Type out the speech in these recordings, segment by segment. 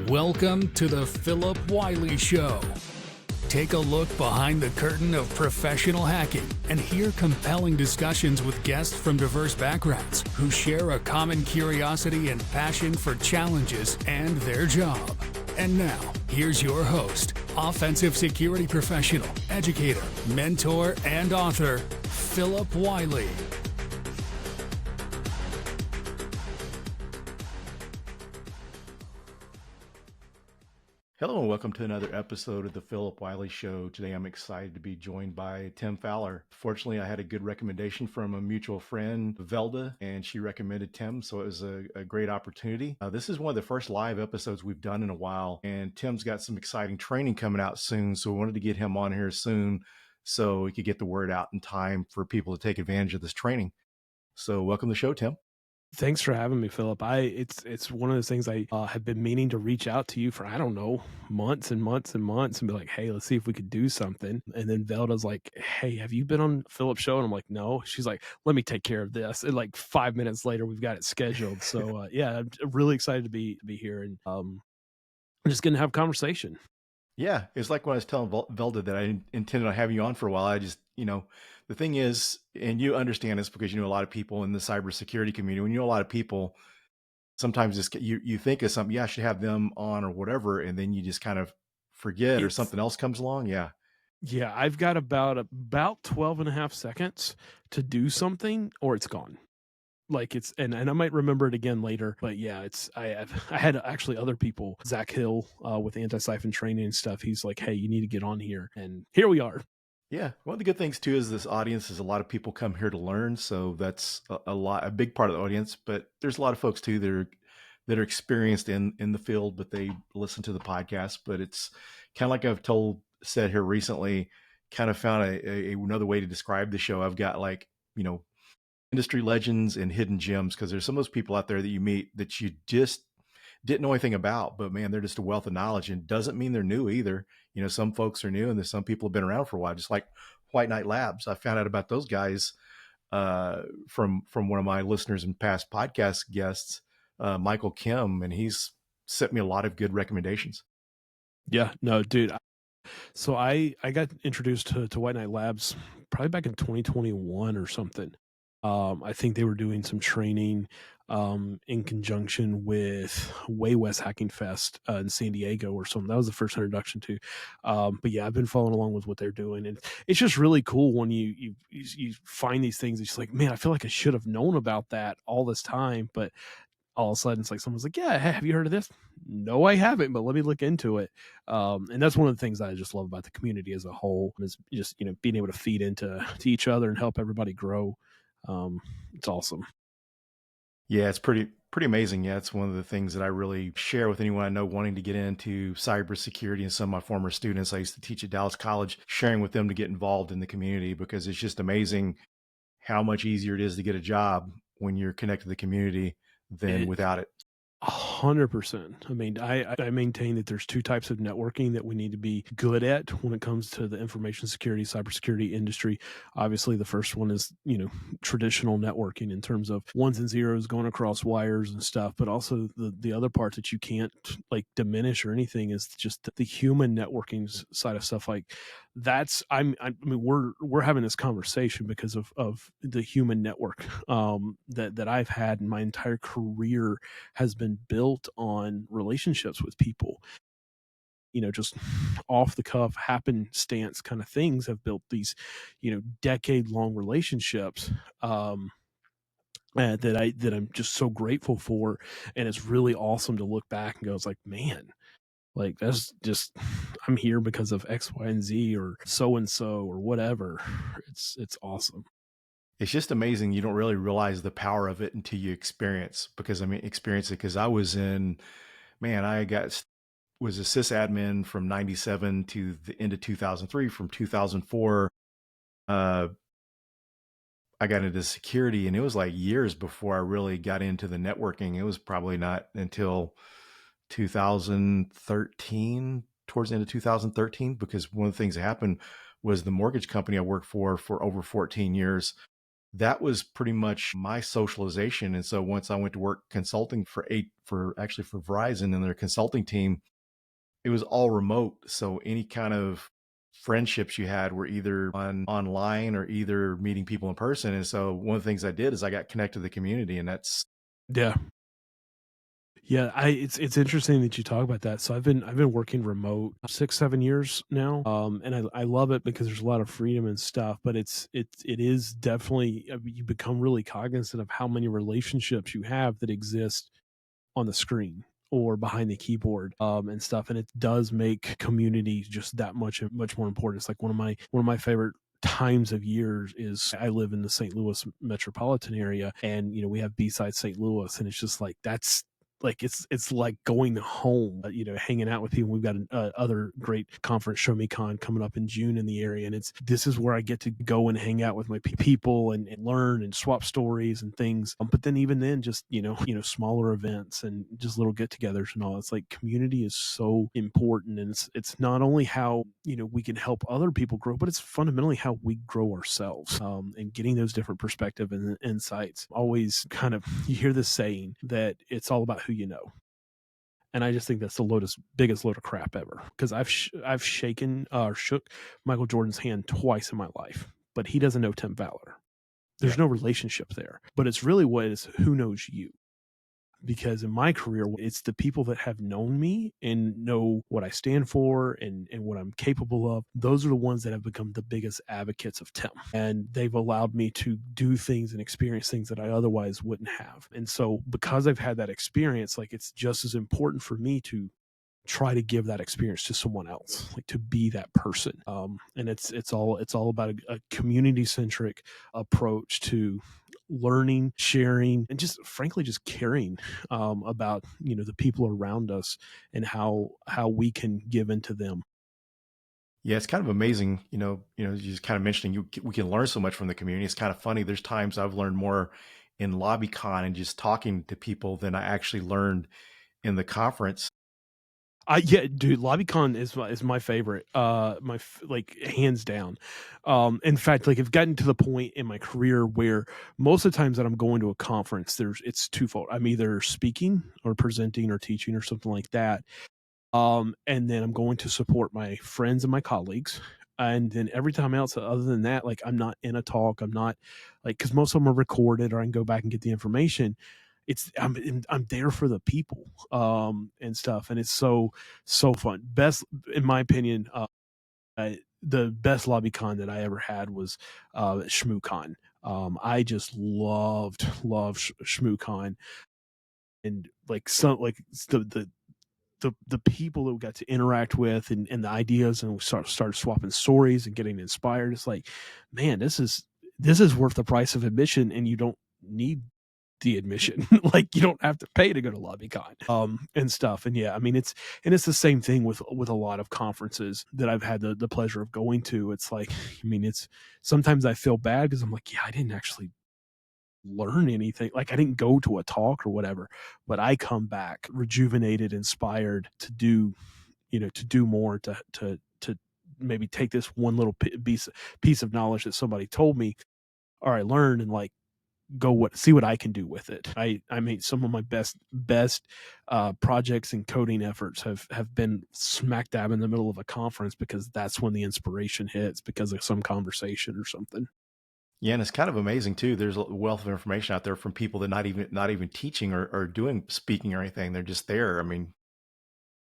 Welcome to the Phillip Wylie Show. Take a look behind the curtain of professional hacking and hear compelling discussions with guests from diverse backgrounds who share a common curiosity and passion for challenges and their job. And now, here's your host, offensive security professional, educator, mentor, and author, Phillip Wylie. Hello and welcome to another episode of the Phillip Wylie Show. Today I'm excited to be joined by Tim Fowler. Fortunately, I had a good recommendation from a mutual friend, Velda, and she recommended Tim, so it was a great opportunity. This is one of the first live episodes we've done in a while, and Tim's got some exciting training coming out soon, so we wanted to get him on here soon so we could get the word out in time for people to take advantage of this training. So welcome to the show, Tim. Thanks for having me, Phillip. It's one of those things I have been meaning to reach out to you for, I don't know, months and months and months and be like, hey, let's see if we could do something. And then Velda's like, hey, have you been on Phillip's show? And I'm like, no. She's like, let me take care of this. And like 5 minutes later, we've got it scheduled. So yeah, I'm really excited to be here, and I'm just going to have a conversation. Yeah, it's like when I was telling Velda that I intended on having you on for a while. I just, the thing is, and you understand this because you know a lot of people in the cybersecurity community. When you know a lot of people, sometimes you think of something, yeah, I should have them on or whatever, and then you just kind of forget or something else comes along. Yeah. Yeah, I've got about 12 and a half seconds to do something or it's gone. Like it's, and I might remember it again later, but yeah, I had actually other people, Zach Hill with anti-siphon training and stuff. He's like, hey, you need to get on here. And here we are. Yeah. One of the good things too is this audience is a lot of people come here to learn. So that's a big part of the audience, but there's a lot of folks too that are experienced in the field, but they listen to the podcast. But it's kind of like I've said here recently, kind of found another way to describe the show. I've got industry legends and hidden gems, because there's some of those people out there that you meet that you just didn't know anything about, but man, they're just a wealth of knowledge, and doesn't mean they're new either. Some folks are new and there's some people have been around for a while, just like White Knight Labs. I found out about those guys from one of my listeners and past podcast guests, Michael Kim, and he's sent me a lot of good recommendations. Yeah, no, dude. So I got introduced to White Knight Labs probably back in 2021 or something. I think they were doing some training in conjunction with Way West Hacking Fest in San Diego or something. That was the first introduction to. But yeah, I've been following along with what they're doing, and it's just really cool when you find these things. It's like, man, I feel like I should have known about that all this time, but all of a sudden it's like someone's like, yeah, have you heard of this? No, I haven't, but let me look into it. And that's one of the things that I just love about the community as a whole, is just, being able to feed into each other and help everybody grow. It's awesome. Yeah, it's pretty amazing. Yeah, it's one of the things that I really share with anyone I know wanting to get into cybersecurity, and some of my former students I used to teach at Dallas College, sharing with them to get involved in the community, because it's just amazing how much easier it is to get a job when you're connected to the community than without it. 100%. I mean, I maintain that there's two types of networking that we need to be good at when it comes to the information security, cybersecurity industry. Obviously, the first one is, traditional networking in terms of ones and zeros going across wires and stuff. But also the other part that you can't like diminish or anything is just the human networking side of stuff. Like I mean, we're having this conversation because of the human network that I've had in my entire career has been built on relationships with people. Just off the cuff happenstance kind of things have built these, decade long relationships that I'm just so grateful for. And it's really awesome to look back and go, it's like, man, like that's just, I'm here because of X, Y, and Z or so or whatever. It's awesome. It's just amazing. You don't really realize the power of it until you experience it. Because I was was a sysadmin from 97 to the end of 2003. From 2004, I got into security, and it was like years before I really got into the networking. It was probably not until 2013, towards the end of 2013, because one of the things that happened was the mortgage company I worked for over 14 years, that was pretty much my socialization. And so once I went to work consulting for Verizon and their consulting team, it was all remote. So any kind of friendships you had were either online or either meeting people in person. And so one of the things I did is I got connected to the community, and that's Yeah. Yeah, it's interesting that you talk about that. So I've been working remote 6, 7 years now, and I love it because there's a lot of freedom and stuff. But it is definitely you become really cognizant of how many relationships you have that exist on the screen or behind the keyboard, and stuff. And it does make community just that much more important. It's like one of my favorite times of years is I live in the St. Louis metropolitan area, and we have B-side St. Louis, and it's just like that's like it's like going home, hanging out with people. We've got other great conference, Show Me Con, coming up in June in the area, and this is where I get to go and hang out with my people and learn and swap stories and things. But then even then, just smaller events and just little get-togethers and all. It's like community is so important, and it's not only how we can help other people grow, but it's fundamentally how we grow ourselves. And getting those different perspective and insights. Always kind of you hear this saying that it's all about who you know. And I just think that's the biggest load of crap ever. Because I've shaken or shook Michael Jordan's hand twice in my life, but he doesn't know Tim Fowler. There's yeah. no relationship there. But it's really what is who knows you. Because in my career, it's the people that have known me and know what I stand for and what I'm capable of. Those are the ones that have become the biggest advocates of Tim. And they've allowed me to do things and experience things that I otherwise wouldn't have. And so because I've had that experience, like it's just as important for me to try to give that experience to someone else, like to be that person. And it's all about a community centric approach to learning, sharing, and just frankly just caring about the people around us and how we can give into them. Yeah, it's kind of amazing, you just kind of mentioning we can learn so much from the community. It's kind of funny. There's times I've learned more in LobbyCon and just talking to people than I actually learned in the conference. Yeah, dude, LobbyCon is my favorite. Like hands down. In fact, like I've gotten to the point in my career where most of the times that I'm going to a conference, it's twofold. I'm either speaking or presenting or teaching or something like that. And then I'm going to support my friends and my colleagues. And then every time else, other than that, like I'm not in a talk. I'm not like because most of them are recorded, or I can go back and get the information. I'm there for the people, and stuff, and it's so fun. Best in my opinion, the best LobbyCon that I ever had was ShmooCon. I just loved ShmooCon, and like some like the people that we got to interact with and the ideas, and we started swapping stories and getting inspired. It's like, man, this is worth the price of admission, and you don't need the admission. Like you don't have to pay to go to LobbyCon, and stuff. And yeah, I mean it's the same thing with a lot of conferences that I've had the pleasure of going to. It's like, I mean, it's sometimes I feel bad because I'm like, yeah, I didn't actually learn anything. Like I didn't go to a talk or whatever, but I come back rejuvenated, inspired to do more, to maybe take this one little piece of knowledge that somebody told me or I learned, and like see what I can do with it. I mean, some of my best projects and coding efforts have been smack dab in the middle of a conference, because that's when the inspiration hits because of some conversation or something. Yeah, and it's kind of amazing too. There's a wealth of information out there from people that not even teaching or doing speaking or anything. They're just there. I mean,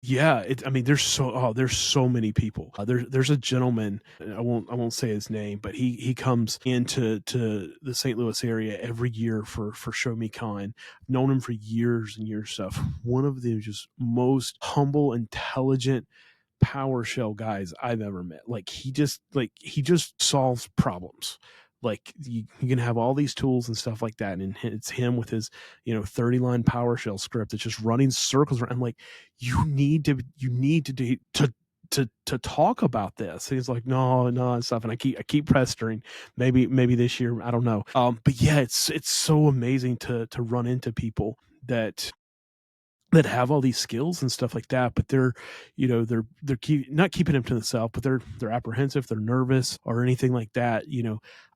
Yeah, I mean, there's so many people. There's a gentleman. I won't say his name, but he comes into the St. Louis area every year for Show Me Con. Known him for years and years. Stuff. One of the just most humble, intelligent, PowerShell guys I've ever met. Like he just solves problems. Like you can have all these tools and stuff like that, and it's him with his 30-line PowerShell script that's just running circles around. I'm like, you need to do to talk about this. And he's like, no, and stuff. And I keep pestering. Maybe this year, I don't know. But yeah, it's so amazing to run into people that that have all these skills and stuff like that, but they're not keeping them to themselves, but they're apprehensive, they're nervous or anything like that.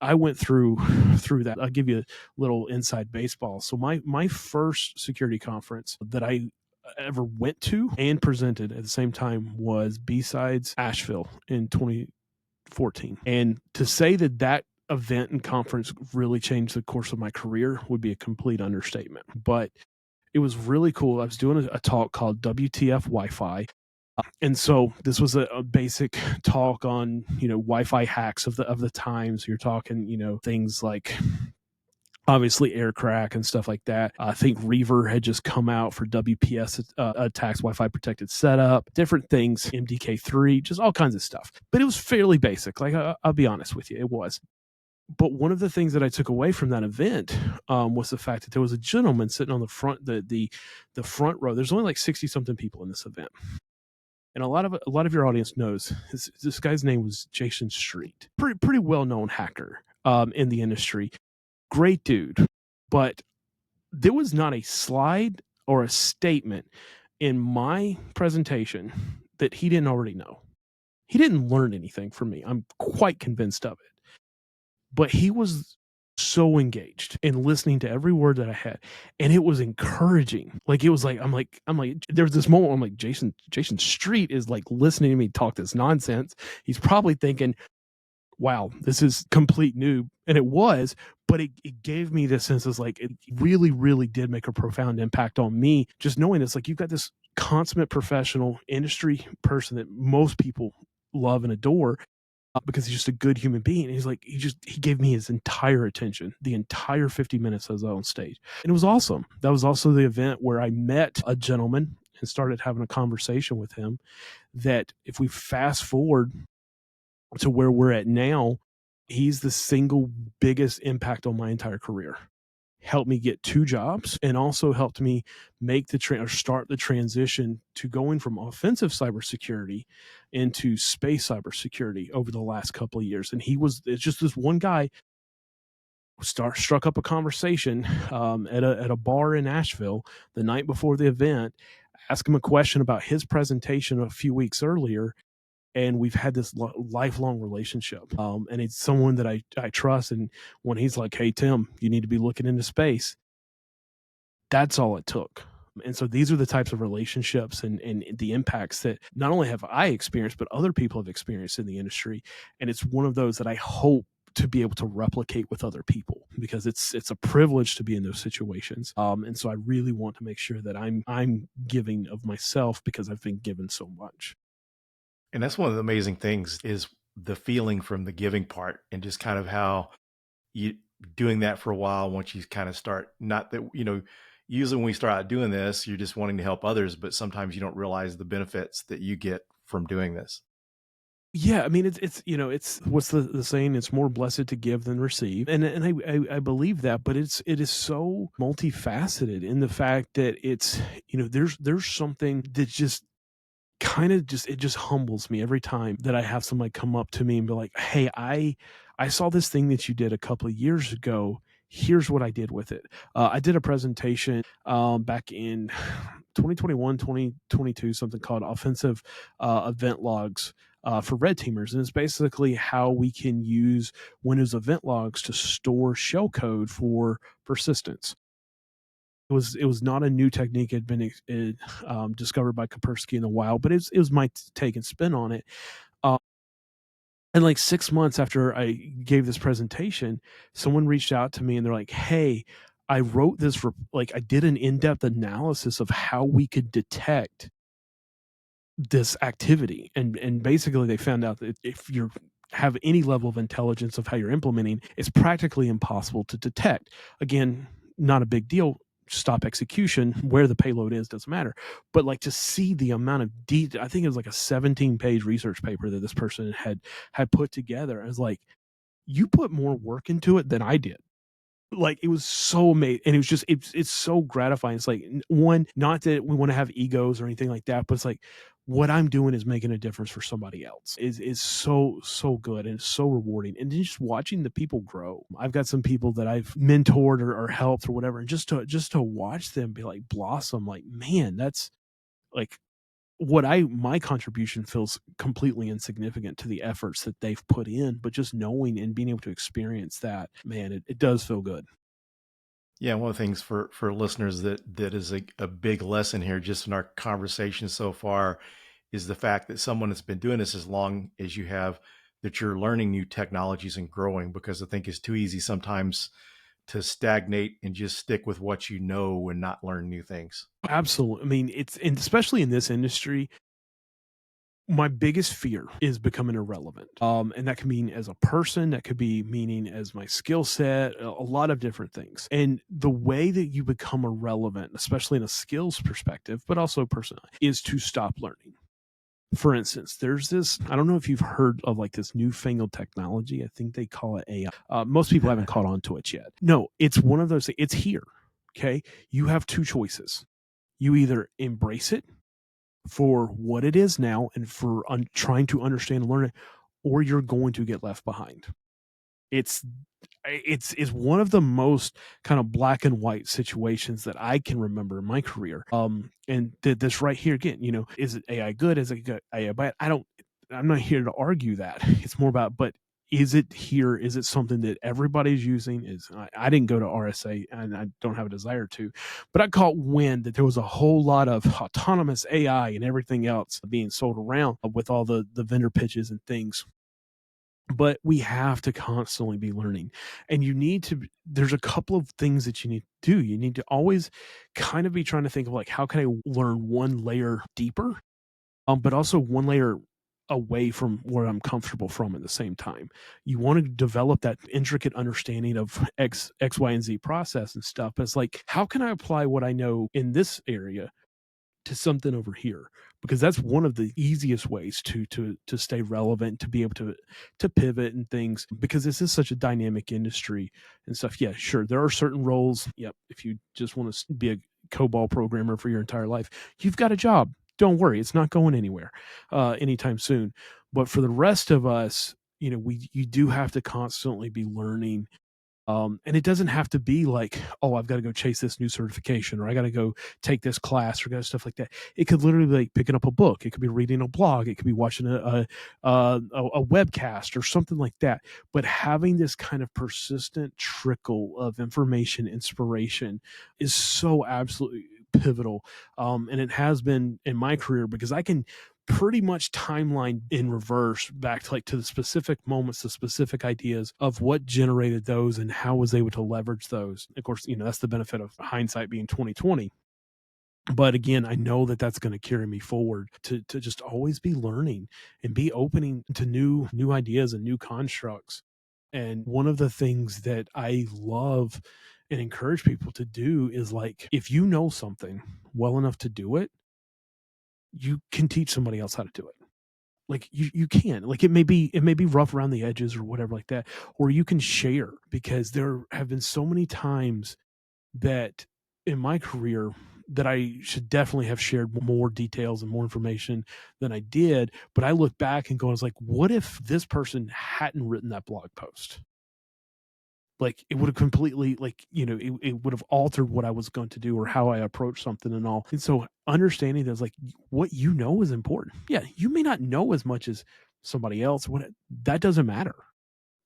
I went through that. I'll give you a little inside baseball. So my first security conference that I ever went to and presented at the same time was B-Sides Asheville in 2014. And to say that event and conference really changed the course of my career would be a complete understatement. But it was really cool. I was doing a talk called WTF Wi-Fi. And so this was a basic talk on, Wi-Fi hacks of the times. You're talking, things like obviously air crack and stuff like that. I think Reaver had just come out for WPS attacks, Wi-Fi protected setup, different things, MDK3, just all kinds of stuff. But it was fairly basic. Like, I'll be honest with you, it was. But one of the things that I took away from that event was the fact that there was a gentleman sitting on the front, the front row. There's only like 60 something people in this event, and a lot of your audience knows this guy's name was Jason Street, pretty well known hacker in the industry, great dude. But there was not a slide or a statement in my presentation that he didn't already know. He didn't learn anything from me. I'm quite convinced of it. But he was so engaged in listening to every word that I had, and it was encouraging. Like, it was like I'm like there was this moment where I'm like, Jason Street is like listening to me talk this nonsense. He's probably thinking, wow, this is complete noob. And it was, but it gave me this sense of like, it really, really did make a profound impact on me. Just knowing it's like, you've got this consummate professional industry person that most people love and adore, because he's just a good human being. And he's like, he gave me his entire attention, the entire 50 minutes I was on stage. And it was awesome. That was also the event where I met a gentleman and started having a conversation with him that, if we fast forward to where we're at now, he's the single biggest impact on my entire career. Helped me get 2 jobs, and also helped me make start the transition to going from offensive cybersecurity into space cybersecurity over the last couple of years. And it's just this one guy struck up a conversation at a bar in Asheville the night before the event, asked him a question about his presentation a few weeks earlier, and we've had this lifelong relationship. And it's someone that I trust. And when he's like, hey, Tim, you need to be looking into space, that's all it took. And so these are the types of relationships and the impacts that not only have I experienced, but other people have experienced in the industry. And it's one of those that I hope to be able to replicate with other people, because it's a privilege to be in those situations. And so I really want to make sure that I'm giving of myself, because I've been given so much. And that's one of the amazing things, is the feeling from the giving part, and just kind of how you doing that for a while, once you kind of start, not that, usually when we start out doing this, you're just wanting to help others, but sometimes you don't realize the benefits that you get from doing this. Yeah, I mean, it's what's the saying? It's more blessed to give than receive, and I believe that. But it is so multifaceted in the fact that it's, there's something that just kind of it just humbles me every time that I have somebody come up to me and be like, hey, I saw this thing that you did a couple of years ago. Here's what I did with it. I did a presentation back in 2021, 2022, something called Offensive Event Logs for red teamers. And it's basically how we can use Windows event logs to store shellcode for persistence. It was not a new technique. It had been discovered by Kaspersky in the wild, but it was my take and spin on it. And like 6 months after I gave this presentation, someone reached out to me and they're like, hey, I wrote this, I did an in-depth analysis of how we could detect this activity. And basically they found out that if you have any level of intelligence of how you're implementing, it's practically impossible to detect. Again, not a big deal. Stop execution. Where the payload is doesn't matter. But to see the amount of detail, I think it was like a 17-page research paper that this person had put together. I was like, you put more work into it than I did. It was so amazing, and it was just it's so gratifying. It's like, one, not that we want to have egos or anything like that, but it's like, what I'm doing is making a difference for somebody else is so good, and it's so rewarding. And just watching the people grow. I've got some people that I've mentored or helped or whatever, and just to watch them be like blossom, like, man, that's like my contribution feels completely insignificant to the efforts that they've put in, but just knowing and being able to experience that, man, it does feel good. Yeah, one of the things for listeners that is a big lesson here, just in our conversation so far, is the fact that someone that's been doing this as long as you have, that you're learning new technologies and growing. Because I think it's too easy sometimes to stagnate and just stick with what you know and not learn new things. Absolutely. I mean, and especially in this industry, my biggest fear is becoming irrelevant. And that can mean as a person, that could be meaning as my skill set, a lot of different things. And the way that you become irrelevant, especially in a skills perspective, but also personally, is to stop learning. For instance, there's this, I don't know if you've heard of like this newfangled technology. I think they call it AI. Most people haven't caught on to it yet. No, it's one of those, it's here. Okay. You have two choices. You either embrace it for what it is now and for trying to understand and learn it, or you're going to get left behind. It's one of the most kind of black and white situations that I can remember in my career. And this right here again, is it AI good? Is it good AI bad? I'm not here to argue that. It's more about, but is it here? Is it something that everybody's using? I didn't go to RSA, and I don't have a desire to, but I caught wind that there was a whole lot of autonomous AI and everything else being sold around with all the vendor pitches and things. But we have to constantly be learning, and there's a couple of things that you need to do. You need to always kind of be trying to think of like, how can I learn one layer deeper, but also one layer away from where I'm comfortable from at the same time. You want to develop that intricate understanding of X, Y, and Z process and stuff. But it's like, how can I apply what I know in this area to something over here? Because that's one of the easiest ways to stay relevant, to be able to pivot and things, because this is such a dynamic industry and stuff. Yeah, sure, there are certain roles. Yep, if you just want to be a COBOL programmer for your entire life, you've got a job. Don't worry, it's not going anywhere anytime soon. But for the rest of us, you do have to constantly be learning. And it doesn't have to be like, oh, I've got to go chase this new certification, or I got to go take this class, or stuff like that. It could literally be like picking up a book. It could be reading a blog. It could be watching a webcast or something like that. But having this kind of persistent trickle of information, inspiration, is so absolutely pivotal. And it has been in my career, because I can pretty much timeline in reverse back to the specific moments, the specific ideas of what generated those and how I was able to leverage those. Of course, that's the benefit of hindsight being 2020. But again, I know that that's going to carry me forward to just always be learning and be opening to new ideas and new constructs. And one of the things that I love and encourage people to do is, like, if you know something well enough to do it, you can teach somebody else how to do it. Like, you can, like, it may be rough around the edges or whatever like that, or you can share, because there have been so many times that in my career that I should definitely have shared more details and more information than I did. But I look back and go, I was like, what if this person hadn't written that blog post? Like, it would have completely, like, it would have altered what I was going to do or how I approach something and all. And so understanding that, like, what is important. Yeah, you may not know as much as somebody else. That doesn't matter.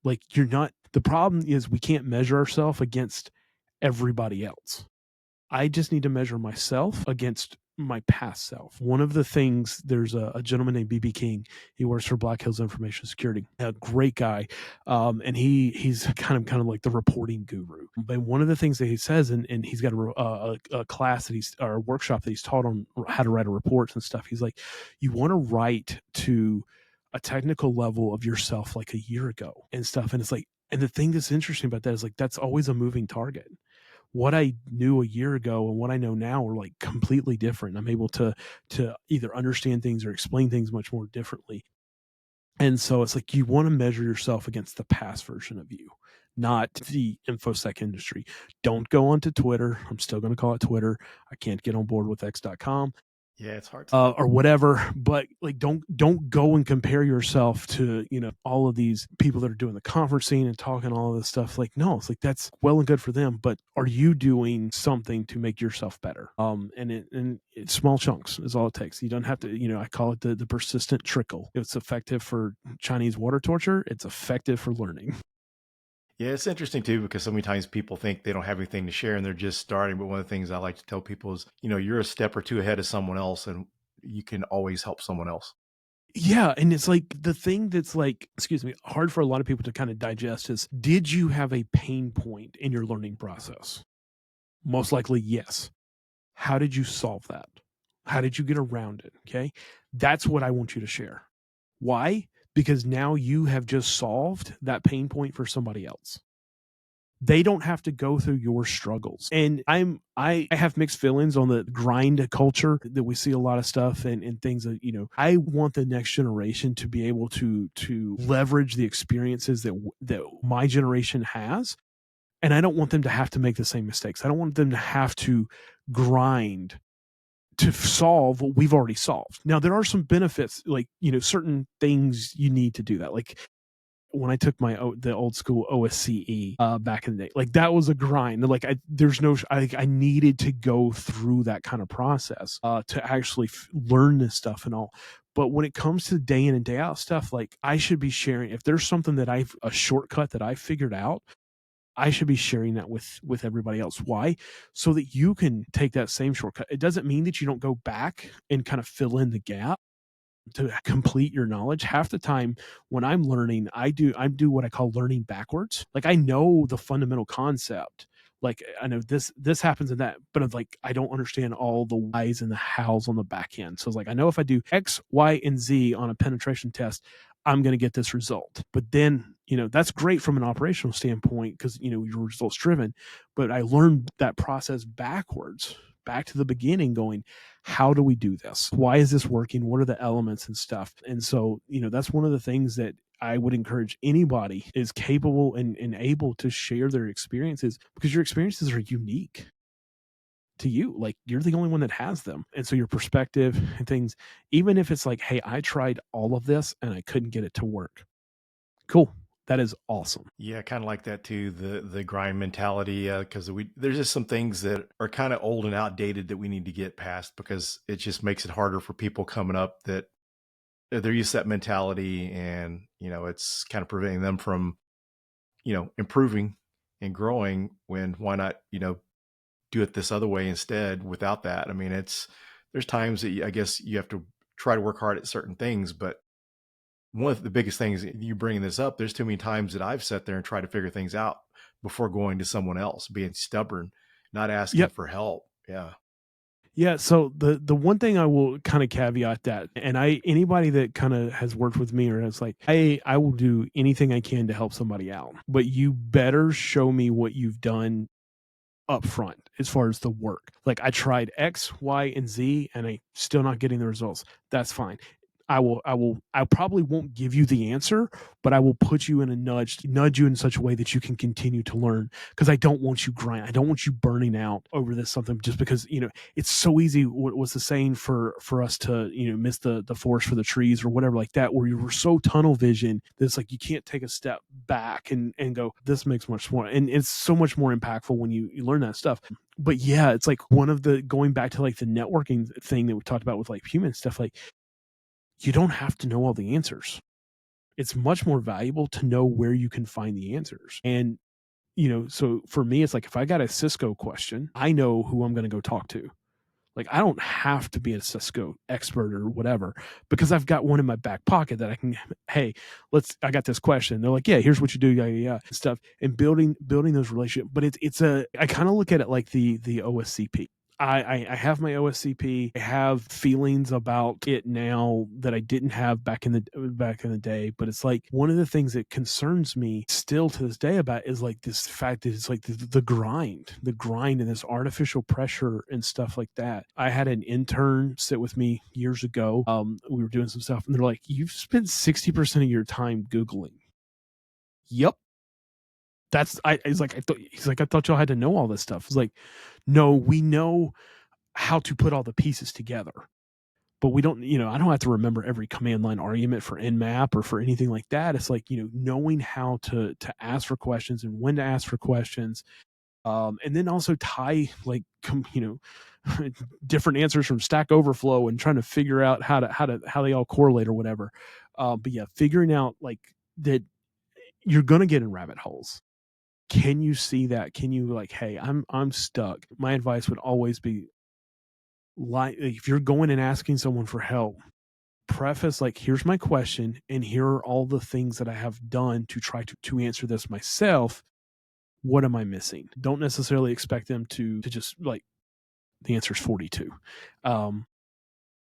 Like, the problem is we can't measure ourselves against everybody else. I just need to measure myself against my past self. One of the things, there's a gentleman named BB King. He works for Black Hills Information Security, a great guy. And he's kind of like the reporting guru. But one of the things that he says, and he's got a class or a workshop that he's taught on how to write a report and stuff. He's like, you want to write to a technical level of yourself like a year ago and stuff. And it's like, and the thing that's interesting about that is, like, that's always a moving target. What I knew a year ago and what I know now are, like, completely different. I'm able to either understand things or explain things much more differently. And so it's like, you want to measure yourself against the past version of you, not the InfoSec industry. Don't go onto Twitter. I'm still going to call it Twitter. I can't get on board with X.com. Yeah, it's hard. Or whatever, but like don't go and compare yourself to, you know, all of these people that are doing the conferencing and talking all of this stuff. Like, no, it's like that's well and good for them, but are you doing something to make yourself better? And it's small chunks is all it takes. You don't have to, you know, I call it the persistent trickle. It's effective for Chinese water torture. It's effective for learning. Yeah, it's interesting too because so many times people think they don't have anything to share and they're just starting. But one of the things I like to tell people is, you know, you're a step or two ahead of someone else, and you can always help someone else. Yeah, and it's like the thing that's like, excuse me, hard for a lot of people to kind of digest is, did you have a pain point in your learning process? Most likely, yes. How did you solve that? How did you get around it? Okay. That's what I want you to share. Why? Because now you have just solved that pain point for somebody else. They don't have to go through your struggles. And I have mixed feelings on the grind culture that we see a lot of stuff and things that, you know, I want the next generation to be able to leverage the experiences that my generation has. And I don't want them to have to make the same mistakes. I don't want them to have to grind to solve what we've already solved. Now, there are some benefits, like, you know, certain things you need to do that. Like when I took the old school OSCE back in the day, like that was a grind. Like I needed to go through that kind of process to actually learn this stuff and all. But when it comes to day in and day out stuff, like I should be sharing, if there's something that a shortcut that I figured out, I should be sharing that with everybody else. Why? So that you can take that same shortcut. It doesn't mean that you don't go back and kind of fill in the gap to complete your knowledge. Half the time when I'm learning, I do what I call learning backwards. Like I know the fundamental concept. Like I know this happens in that, but it's like I don't understand all the whys and the hows on the back end. So it's like I know if I do X, Y, and Z on a penetration test, I'm going to get this result. But then, you know, that's great from an operational standpoint because, you know, you're results driven. But I learned that process backwards, back to the beginning, going, how do we do this? Why is this working? What are the elements and stuff? And so, you know, that's one of the things that I would encourage anybody is capable and able to share their experiences, because your experiences are unique to you. Like you're the only one that has them. And so your perspective and things, even if it's like, hey, I tried all of this and I couldn't get it to work. Cool. That is awesome. Yeah, kind of like that too. The grind mentality, because there's just some things that are kind of old and outdated that we need to get past because it just makes it harder for people coming up that they're used to that mentality, and you know it's kind of preventing them from, you know, improving and growing. When why not, you know, do it this other way instead without that? I mean, there's times that I guess you have to try to work hard at certain things, but one of the biggest things, you bringing this up, there's too many times that I've sat there and tried to figure things out before going to someone else, being stubborn, not asking Yep. for help. Yeah. Yeah. So the one thing I will kind of caveat that, and anybody that kind of has worked with me or is like, I will do anything I can to help somebody out, but you better show me what you've done up front as far as the work. Like I tried X, Y, and Z, and I still not getting the results. That's fine. I probably won't give you the answer, but I will put you in a nudge you in such a way that you can continue to learn. Because I don't want you grind. I don't want you burning out over this something just because, you know, it's so easy. What was the saying for us to, you know, miss the forest for the trees or whatever like that, where you were so tunnel vision that it's like you can't take a step back and go, this makes much more, and it's so much more impactful when you learn that stuff. But yeah, it's like one of the, going back to like the networking thing that we talked about with like human stuff, like you don't have to know all the answers. It's much more valuable to know where you can find the answers. And, you know, so for me, it's like if I got a Cisco question, I know who I'm going to go talk to. Like I don't have to be a Cisco expert or whatever, because I've got one in my back pocket that I can, hey, I got this question. They're like, yeah, here's what you do, yeah, stuff, and building those relationships. But I kind of look at it like the OSCP. I have my OSCP. I have feelings about it now that I didn't have back in the day. But it's like one of the things that concerns me still to this day about is like this fact that it's like the grind and this artificial pressure and stuff like that. I had an intern sit with me years ago. We were doing some stuff, and they're like, "You've spent 60% of your time Googling." Yep. He's like, I thought y'all had to know all this stuff. It's like, no, we know how to put all the pieces together. but we don't, I don't have to remember every command line argument for Nmap or for anything like that. It's like, knowing how to ask for questions and when to ask for questions. And then also tie like, different answers from Stack Overflow and trying to figure out how they all correlate or whatever. But yeah, figuring out like that you're going to get in rabbit holes. Can you see that? Can you like, hey, I'm stuck. My advice would always be like, if you're going and asking someone for help, preface like, here's my question and here are all the things that I have done to try to answer this myself. What am I missing? Don't necessarily expect them to just like, the answer is 42.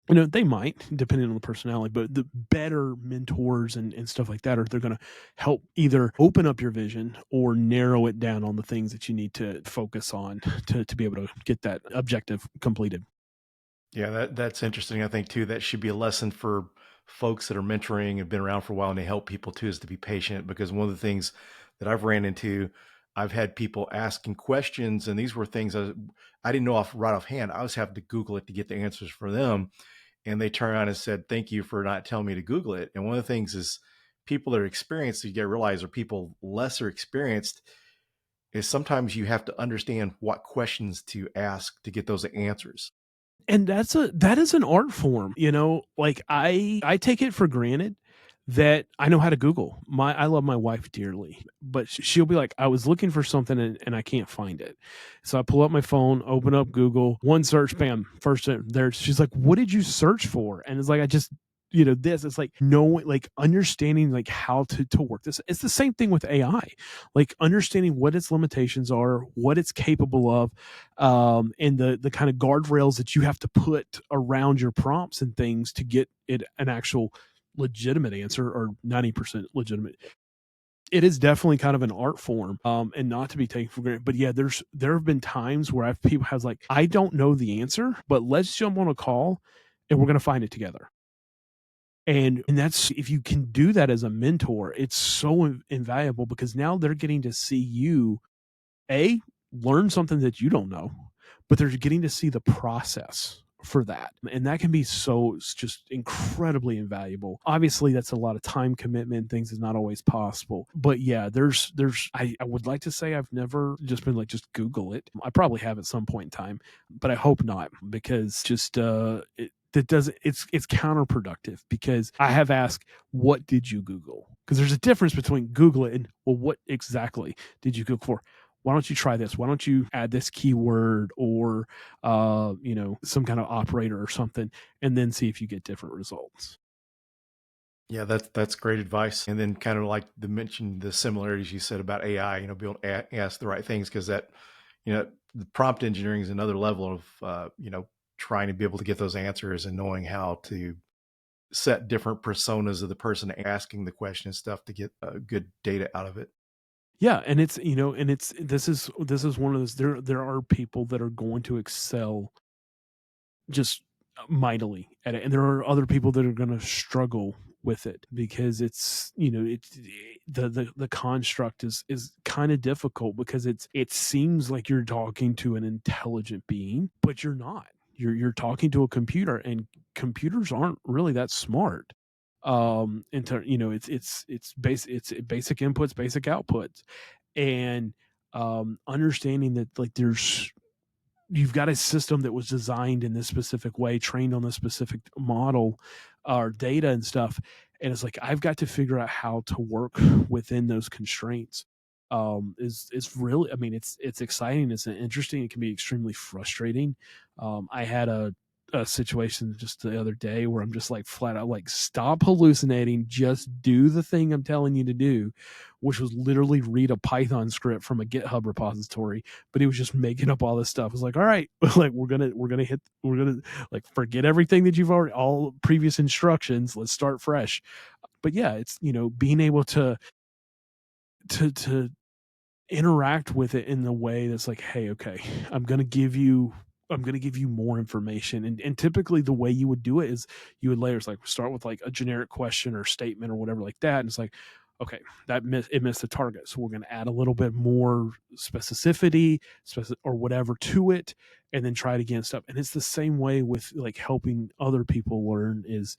They might, depending on the personality, but the better mentors and stuff like that they're going to help either open up your vision or narrow it down on the things that you need to focus on to be able to get that objective completed. Yeah, that's interesting. I think too, that should be a lesson for folks that are mentoring and been around for a while and they help people too, is to be patient, because one of the things that I've ran into, I've had people asking questions and these were things I didn't know right offhand. I was having to Google it to get the answers for them. And they turned around and said, thank you for not telling me to Google it. And one of the things is people that are experienced, you get to realize, are people lesser experienced, is sometimes you have to understand what questions to ask to get those answers. And that is an art form, like I take it for granted that I know how to Google. I love my wife dearly, but she'll be like, I was looking for something and I can't find it. So I pull up my phone, open up Google, one search, bam, first there. She's like, what did you search for? And it's like, I just, it's like knowing, like understanding like how to work this. It's the same thing with AI, like understanding what its limitations are, what it's capable of, and the kind of guardrails that you have to put around your prompts and things to get it an actual legitimate answer, or 90% legitimate. It is definitely kind of an art form, and not to be taken for granted. But yeah, there have been times where people has like, I don't know the answer, but let's jump on a call and we're going to find it together. And that's, if you can do that as a mentor, it's so invaluable, because now they're getting to see you learn something that you don't know, but they're getting to see the process for that. And that can be just incredibly invaluable. Obviously, that's a lot of time commitment. Things is not always possible. But yeah, I would like to say I've never just been like, just Google it. I probably have at some point in time, but I hope not, because just it's counterproductive, because I have asked, what did you Google? Because there's a difference between Google it and, well, what exactly did you Google for? Why don't you try this? Why don't you add this keyword or, some kind of operator or something, and then see if you get different results. Yeah, that's great advice. And then kind of like the similarities you said about AI, be able to ask the right things, because that, the prompt engineering is another level of, trying to be able to get those answers and knowing how to set different personas of the person asking the question and stuff to get good data out of it. Yeah, and it's this is one of those, there are people that are going to excel just mightily at it, and there are other people that are going to struggle with it, because it's it's the construct is kind of difficult, because it seems like you're talking to an intelligent being, but you're not. You're talking to a computer, and computers aren't really that smart. It's basic inputs, basic outputs, and understanding that like you've got a system that was designed in this specific way, trained on this specific model or data and stuff, and it's like, I've got to figure out how to work within those constraints. Is really, I mean, it's exciting, it's interesting, it can be extremely frustrating. I had a situation just the other day where I'm just like, flat out like, stop hallucinating, just do the thing I'm telling you to do, which was literally read a Python script from a GitHub repository. But he was just making up all this stuff. I was like, all right, like we're gonna like forget everything that you've already, all previous instructions, let's start fresh. But yeah, it's being able to interact with it in the way that's like, hey, okay, I'm going to give you more information. And typically the way you would do it is you would layers, like start with like a generic question or statement or whatever like that. And it's like, okay, it missed the target. So we're going to add a little bit more specificity or whatever to it. and then try it again and stuff. And it's the same way with like helping other people learn. Is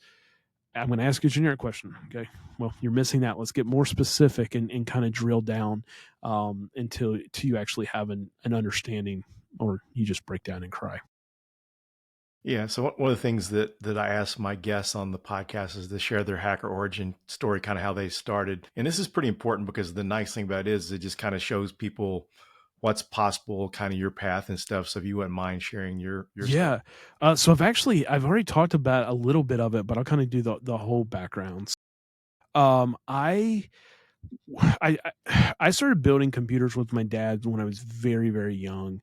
I'm going to ask you a generic question. Okay. Well, you're missing that. Let's get more specific and kind of drill down until you actually have an understanding, or you just break down and cry. Yeah. So one of the things that I ask my guests on the podcast is to share their hacker origin story, kind of how they started. And this is pretty important because the nice thing about it is it just kind of shows people what's possible, kind of your path and stuff. So if you wouldn't mind sharing your Yeah. So I've already talked about a little bit of it, but I'll kind of do the whole backgrounds. I started building computers with my dad when I was very, very young.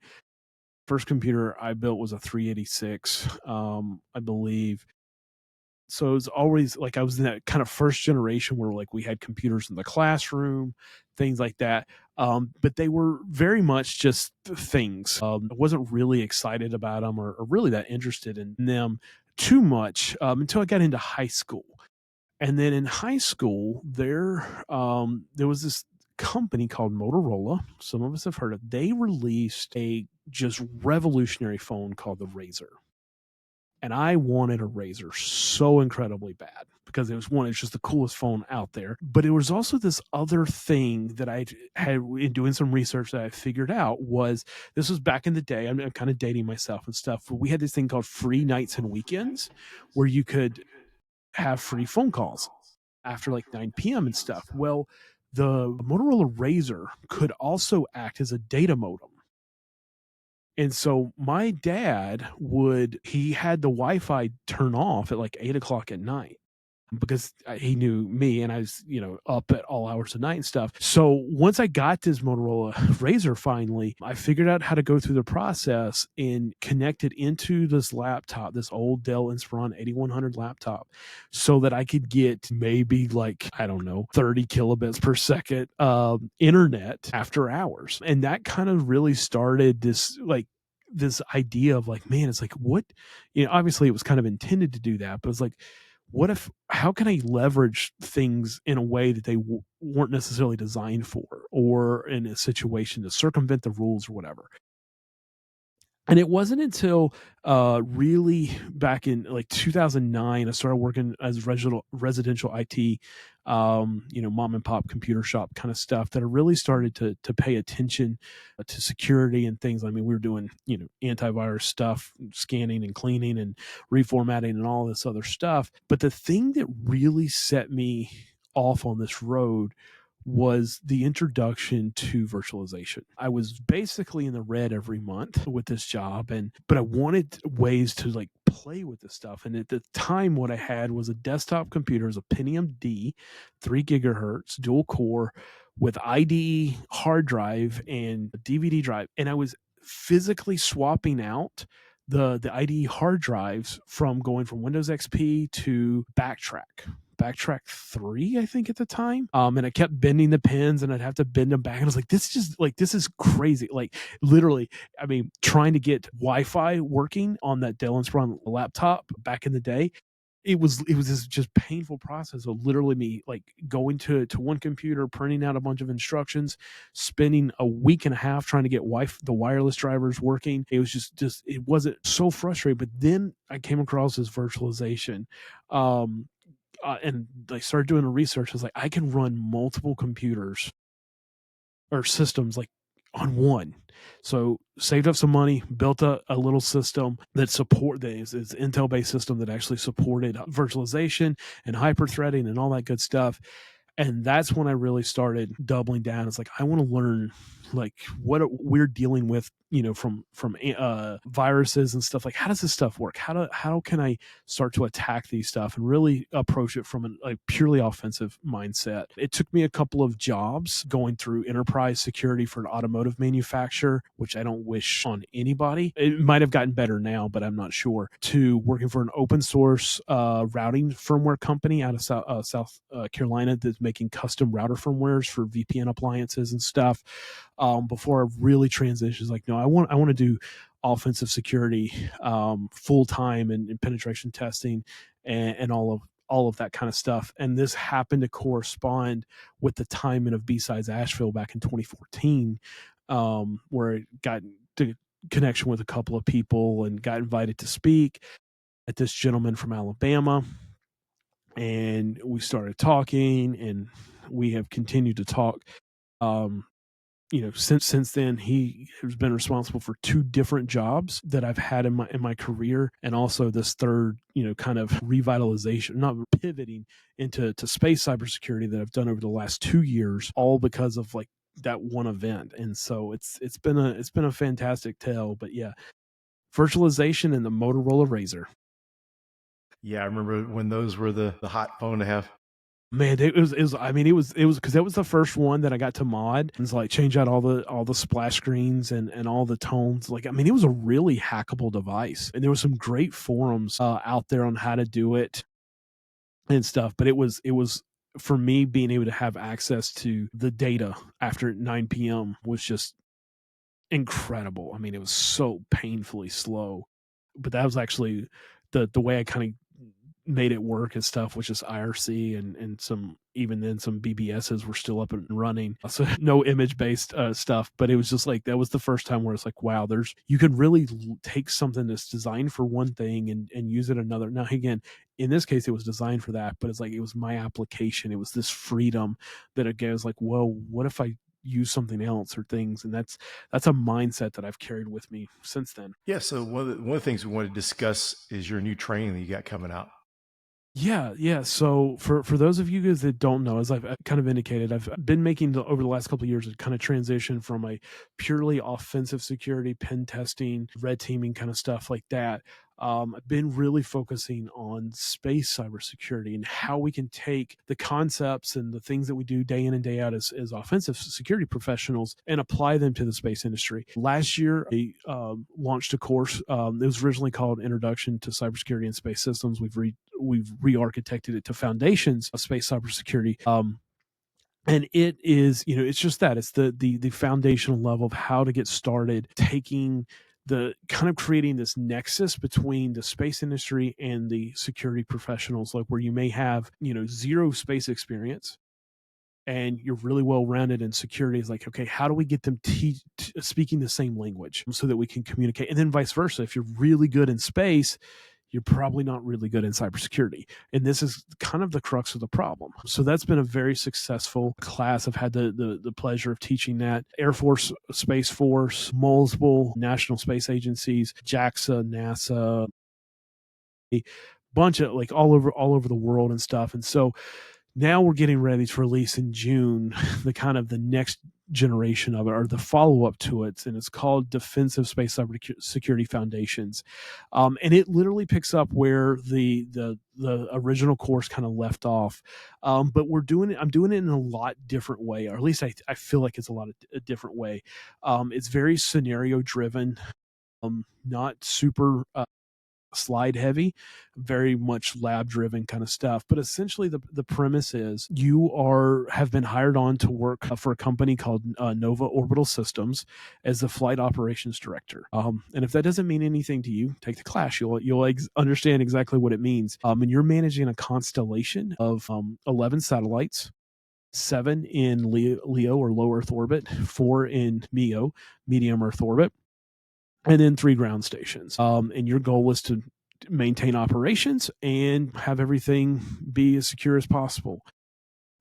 First computer I built was a 386, I believe. So it was always like I was in that kind of first generation where like we had computers in the classroom, things like that. But they were very much just things. I wasn't really excited about them or really that interested in them too much until I got into high school. And then in high school, there was this company called Motorola. Some of us have heard of. They released a just revolutionary phone called the Razr. And I wanted a Razr so incredibly bad because it's just the coolest phone out there. But it was also this other thing that I had in doing some research that I figured out was this was back in the day. I'm kind of dating myself and stuff. But we had this thing called free nights and weekends where you could have free phone calls after like 9 p.m. and stuff. Well, the Motorola Razr could also act as a data modem. And so my dad he had the Wi-Fi turn off at like 8:00 at night because he knew me and I was, up at all hours of night and stuff. So once I got this Motorola Razr finally, I figured out how to go through the process and connect it into this laptop, this old Dell Inspiron 8100 laptop, so that I could get maybe like, I don't know, 30 kilobits per second internet after hours. And that kind of really started this idea of like, man, it's like, what, obviously it was kind of intended to do that, but it's like, how can I leverage things in a way that they weren't necessarily designed for, or in a situation to circumvent the rules or whatever? And it wasn't until really back in like 2009, I started working as residential IT, mom and pop computer shop kind of stuff, that I really started to pay attention to security and things. I mean, we were doing, antivirus stuff, scanning and cleaning and reformatting and all this other stuff. But the thing that really set me off on this road was the introduction to virtualization. I was basically in the red every month with this job, but I wanted ways to like play with this stuff. And at the time, what I had was a desktop computer, it was a Pentium D, 3 gigahertz, dual core with IDE hard drive and a DVD drive. And I was physically swapping out the IDE hard drives from going from Windows XP to Backtrack 3, I think, at the time. And I kept bending the pins and I'd have to bend them back. And I was like, this is crazy. Like literally, I mean, trying to get Wi-Fi working on that Dell Inspiron laptop back in the day, it was this just painful process of literally me like going to one computer, printing out a bunch of instructions, spending a week and a half trying to get the wireless drivers working. It was just it wasn't so frustrating. But then I came across this virtualization. And I started doing the research. I was like, I can run multiple computers or systems like on one. So saved up some money, built a little system that is Intel-based system that actually supported virtualization and hyper-threading and all that good stuff. And that's when I really started doubling down. It's like, I want to learn like what we're dealing with, from viruses and stuff. Like, how does this stuff work? How can I start to attack these stuff and really approach it from a purely offensive mindset? It took me a couple of jobs going through enterprise security for an automotive manufacturer, which I don't wish on anybody. It might have gotten better now, but I'm not sure. To working for an open source routing firmware company out of South Carolina that's making custom router firmwares for VPN appliances and stuff. Before I really transitioned, like, no, I want to do offensive security full time and penetration testing and all of that kind of stuff. And this happened to correspond with the timing of B-Sides Asheville back in 2014, where it got connection with a couple of people and got invited to speak at this gentleman from Alabama. And we started talking, and we have continued to talk. Since then, he has been responsible for 2 different jobs that I've had in my career, and also this third, kind of revitalization, not pivoting into space cybersecurity that I've done over the last 2 years, all because of like that one event. And so it's been a fantastic tale. But yeah, virtualization and the Motorola Razr. Yeah, I remember when those were the hot phone to have. Man, it was because that was the first one that I got to mod. It's like change out all the splash screens and all the tones. Like, I mean, it was a really hackable device, and there was some great forums out there on how to do it and stuff. But it was for me, being able to have access to the data after 9 p.m. was just incredible. I mean, it was so painfully slow, but that was actually the way I kind of made it work and stuff, which is IRC and some, even then some BBSs were still up and running. So no image based stuff, but it was just like, that was the first time where it's like, wow, you could really take something that's designed for one thing and use it another. Now, again, in this case, it was designed for that, but it's like, it was my application. It was this freedom that again was like, well, what if I use something else or things? And that's a mindset that I've carried with me since then. Yeah. So one of the things we want to discuss is your new training that you got coming out. Yeah. So for those of you guys that don't know, as I've kind of indicated, I've been making over the last couple of years a kind of transition from a purely offensive security, pen testing, red teaming kind of stuff like that. I've been really focusing on space cybersecurity and how we can take the concepts and the things that we do day in and day out as offensive security professionals and apply them to the space industry. Last year, I launched a course. It was originally called Introduction to Cybersecurity and Space Systems. We've re-architected it to Foundations of Space Cybersecurity. And it is, it's just that. It's the foundational level of how to get started, taking the kind of creating this nexus between the space industry and the security professionals, like where you may have, zero space experience and you're really well rounded in security. Is like, okay, how do we get them speaking the same language so that we can communicate? And then vice versa. If you're really good in space, you're probably not really good in cybersecurity. And this is kind of the crux of the problem. So that's been a very successful class. I've had the pleasure of teaching that. Air Force, Space Force, multiple national space agencies, JAXA, NASA, a bunch of like all over the world and stuff. And so now we're getting ready to release in June the kind of the next generation of it, or the follow-up to it, and it's called Defensive Space Cybersecurity Foundations. And it literally picks up where the original course kind of left off. But I'm doing it in a lot different way, or at least I feel like it's a different way. It's very scenario driven, not super slide heavy, very much lab driven kind of stuff. But essentially the premise is you have been hired on to work for a company called Nova Orbital Systems as the flight operations director. And if that doesn't mean anything to you, take the class. You'll understand exactly what it means. And you're managing a constellation of 11 satellites, 7 in Leo or low Earth orbit, 4 in MEO, medium Earth orbit, and then 3 ground stations. And your goal is to maintain operations and have everything be as secure as possible.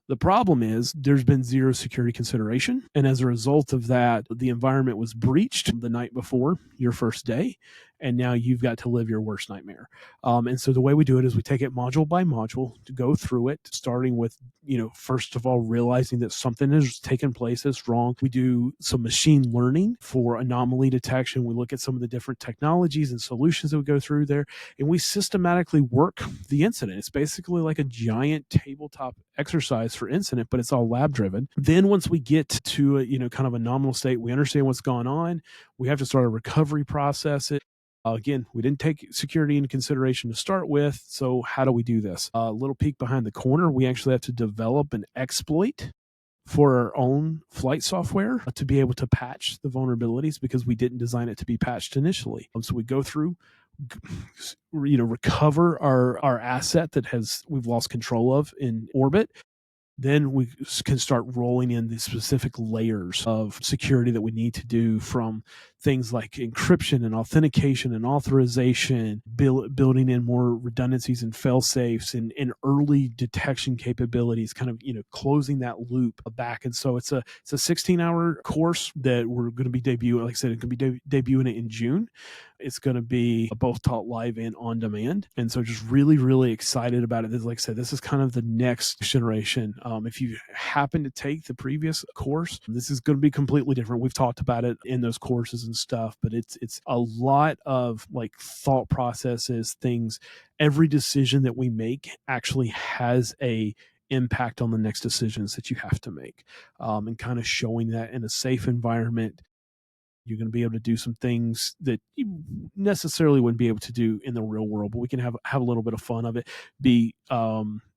The problem is there's been zero security consideration. And as a result of that, the environment was breached the night before your first day. And now you've got to live your worst nightmare. And so the way we do it is we take it module by module to go through it, starting with, first of all, realizing that something has taken place that's wrong. We do some machine learning for anomaly detection. We look at some of the different technologies and solutions that we go through there, and we systematically work the incident. It's basically like a giant tabletop exercise for incident, but it's all lab driven. Then once we get to a, kind of a nominal state, we understand what's gone on. We have to start a recovery process. Again, we didn't take security into consideration to start with. So how do we do this? A little peek behind the corner. We actually have to develop an exploit for our own flight software to be able to patch the vulnerabilities, because we didn't design it to be patched initially. So we go through, recover our asset that we've lost control of in orbit. Then we can start rolling in the specific layers of security that we need to do, from things like encryption and authentication and authorization, building in more redundancies and fail safes and early detection capabilities, kind of, closing that loop back. And so it's a 16-hour course that we're going to be debuting. Like I said, it's going to be debuting it in June. It's going to be both taught live and on demand. And so just really, really excited about it. Like I said, this is kind of the next generation. If you happen to take the previous course, this is going to be completely different. We've talked about it in those courses and stuff, but it's a lot of like thought processes, things. Every decision that we make actually has a impact on the next decisions that you have to make, and kind of showing that in a safe environment. You're going to be able to do some things that you necessarily wouldn't be able to do in the real world, but we can have a little bit of fun of it, be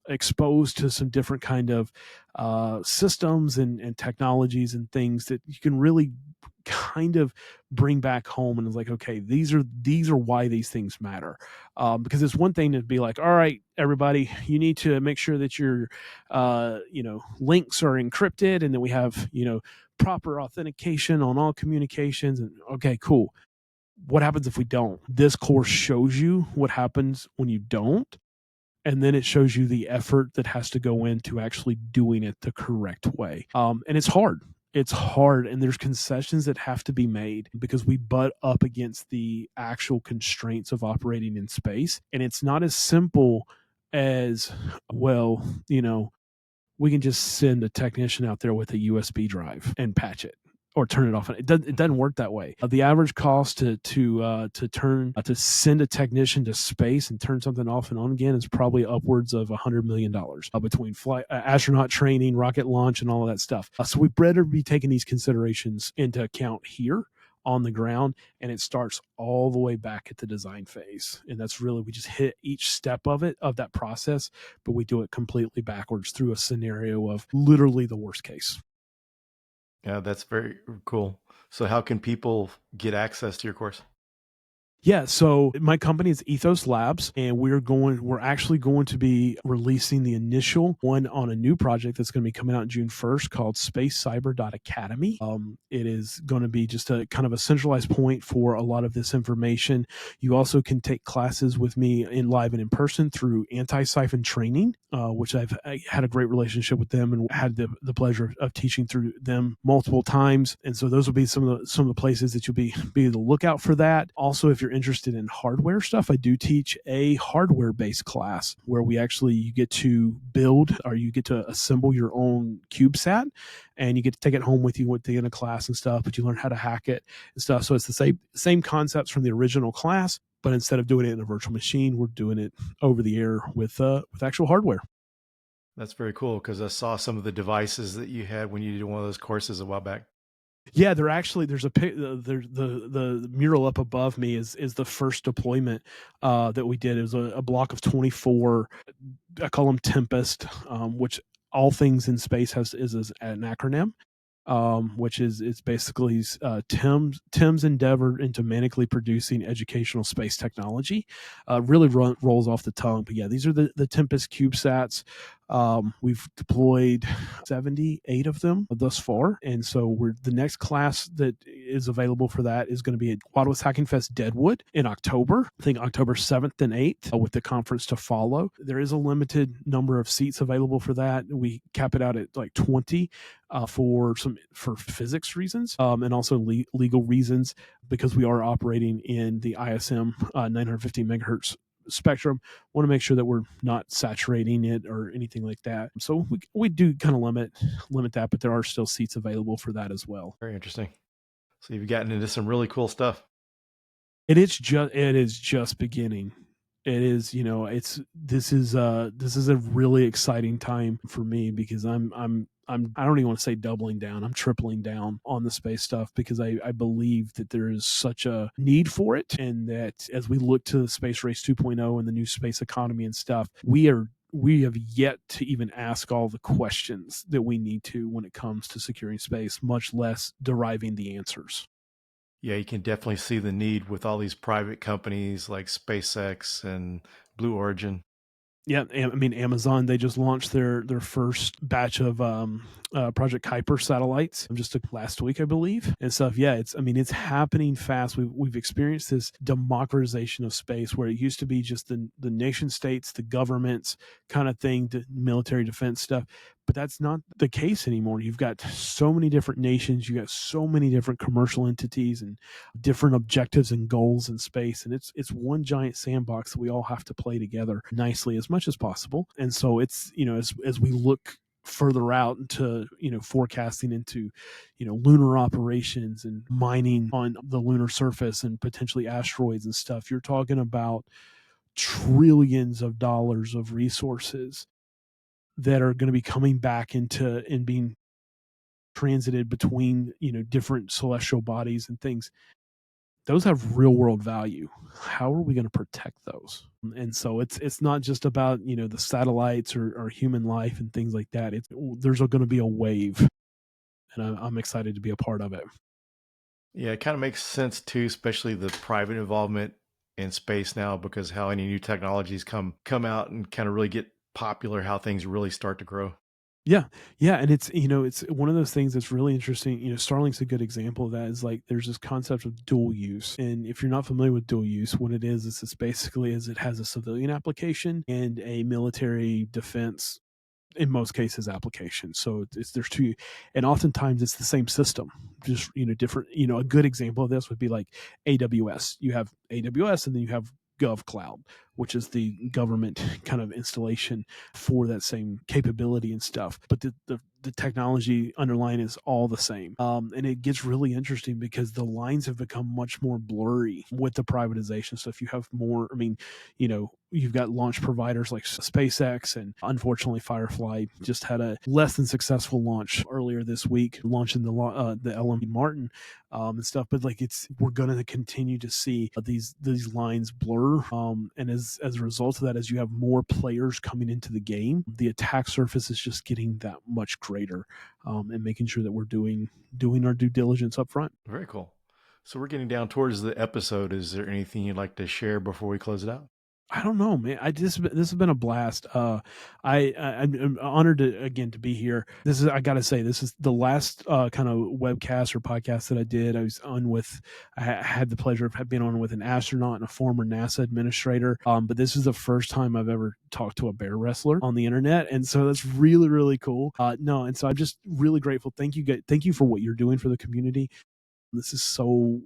exposed to some different kind of systems and technologies and things that you can really kind of bring back home. And it's like, okay, these are why these things matter. Because it's one thing to be like, all right, everybody, you need to make sure that your links are encrypted, and then we have proper authentication on all communications. And okay, cool. What happens if we don't? This course shows you what happens when you don't. And then it shows you the effort that has to go into actually doing it the correct way. And it's hard. It's hard, and there's concessions that have to be made because we butt up against the actual constraints of operating in space. And it's not as simple as, well, we can just send a technician out there with a USB drive and patch it or turn it off. It doesn't work that way. The average cost to send a technician to space and turn something off and on again is probably upwards of $100 million between flight, astronaut training, rocket launch, and all of that stuff. So we better be taking these considerations into account here on the ground, and it starts all the way back at the design phase. And that's really, we just hit each step of that process, but we do it completely backwards through a scenario of literally the worst case. Yeah, that's very cool. So how can people get access to your course? Yeah, so my company is Ethos Labs, and we're actually going to be releasing the initial one on a new project that's going to be coming out June 1st called spacecyber.academy. It is going to be just a kind of a centralized point for a lot of this information. You also can take classes with me in live and in person through Anti-Siphon Training, which I had a great relationship with them and had the pleasure of teaching through them multiple times. And so those will be some of the places that you'll be able to look out for that. Also, if you're interested in hardware stuff, I do teach a hardware-based class where you get to build, or you get to assemble your own CubeSat, and you get to take it home with you at the end of class and stuff, but you learn how to hack it and stuff. So it's the same concepts from the original class, but instead of doing it in a virtual machine, we're doing it over the air with actual hardware. That's very cool, because I saw some of the devices that you had when you did one of those courses a while back. Yeah, there's the mural up above me is the first deployment that we did. It was a block of 24. I call them Tempest, which all things in space is an acronym. Which is basically Tim's endeavor into manically producing educational space technology. Really rolls off the tongue, but yeah, these are the Tempest CubeSats. We've deployed 78 of them thus far, and so the next class that is available for that is going to be at Wadwest Hacking Fest Deadwood in October. I think October 7th and 8th, with the conference to follow. There is a limited number of seats available for that. We cap it out at like 20 for physics reasons, and also legal reasons, because we are operating in the ISM 950 megahertz spectrum. Want to make sure that we're not saturating it or anything like that. So we do kind of limit that, but there are still seats available for that as well. Very interesting. So you've gotten into some really cool stuff. It is just beginning. It is, this is a really exciting time for me, because I don't even want to say doubling down. I'm tripling down on the space stuff, because I believe that there is such a need for it, and that as we look to the Space Race 2.0 and the new space economy and stuff, we have yet to even ask all the questions that we need to when it comes to securing space, much less deriving the answers. Yeah, you can definitely see the need with all these private companies like SpaceX and Blue Origin. Yeah, I mean, Amazon, they just launched their first batch of Project Kuiper satellites just last week, I believe, and stuff. Yeah, it's happening fast. We've experienced this democratization of space where it used to be just the nation states, the governments kind of thing, the military defense stuff. But that's not the case anymore. You've got so many different nations. You got so many different commercial entities and different objectives and goals in space. And it's one giant sandbox that we all have to play together nicely as much as possible. And so it's, as we look further out into, forecasting into, lunar operations and mining on the lunar surface and potentially asteroids and stuff, you're talking about trillions of dollars of resources that are going to be coming back into and being transited between, different celestial bodies and things. Those have real world value. How are we going to protect those? And so it's not just about, the satellites or human life and things like that. There's going to be a wave, and I'm excited to be a part of it. Yeah, it kind of makes sense too, especially the private involvement in space now, because how any new technologies come out and kind of really get popular, how things really start to grow. Yeah. And it's one of those things that's really interesting. Starlink's a good example of that. Is like, there's this concept of dual use. And if you're not familiar with dual use, what it is it's basically it has a civilian application and a military defense, in most cases, application. So there's two, and oftentimes it's the same system, just, different, a good example of this would be like AWS. You have AWS and then you have GovCloud, which is the government kind of installation for that same capability and stuff. But the technology underlying is all the same. And it gets really interesting because the lines have become much more blurry with the privatization. So if you have more, you've got launch providers like SpaceX, and unfortunately Firefly just had a less than successful launch earlier this week, launching the LM Martin and stuff. But like we're going to continue to see these lines blur. And as a result of that, as you have more players coming into the game, the attack surface is just getting that much greater, and making sure that we're doing our due diligence up front. Very cool. So we're getting down towards the episode. Is there anything you'd like to share before we close it out? I don't know, man. This has been a blast. I'm honored to be here. I got to say, this is the last kind of webcast or podcast that I did. I had the pleasure of being on with an astronaut and a former NASA administrator. But this is the first time I've ever talked to a bear wrestler on the internet, and so that's really, really cool. And so I'm just really grateful. Thank you for what you're doing for the community. This is so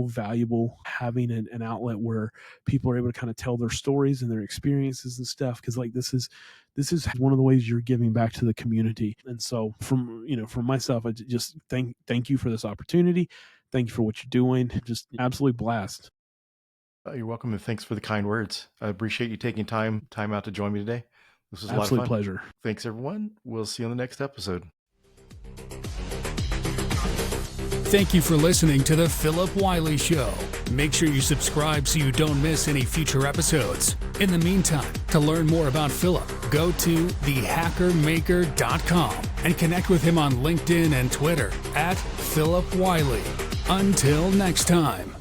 valuable, having an outlet where people are able to kind of tell their stories and their experiences and stuff. Because like this is one of the ways you're giving back to the community. And so from myself, I just thank you for this opportunity. Thank you for what you're doing. Just absolute blast. You're welcome, and thanks for the kind words. I appreciate you taking time out to join me today. This was a absolute lot of fun. Pleasure. Thanks, everyone. We'll see you on the next episode. Thank you for listening to the Phillip Wylie Show. Make sure you subscribe so you don't miss any future episodes. In the meantime, to learn more about Phillip, go to thehackermaker.com and connect with him on LinkedIn and Twitter @Phillip Wylie. Until next time.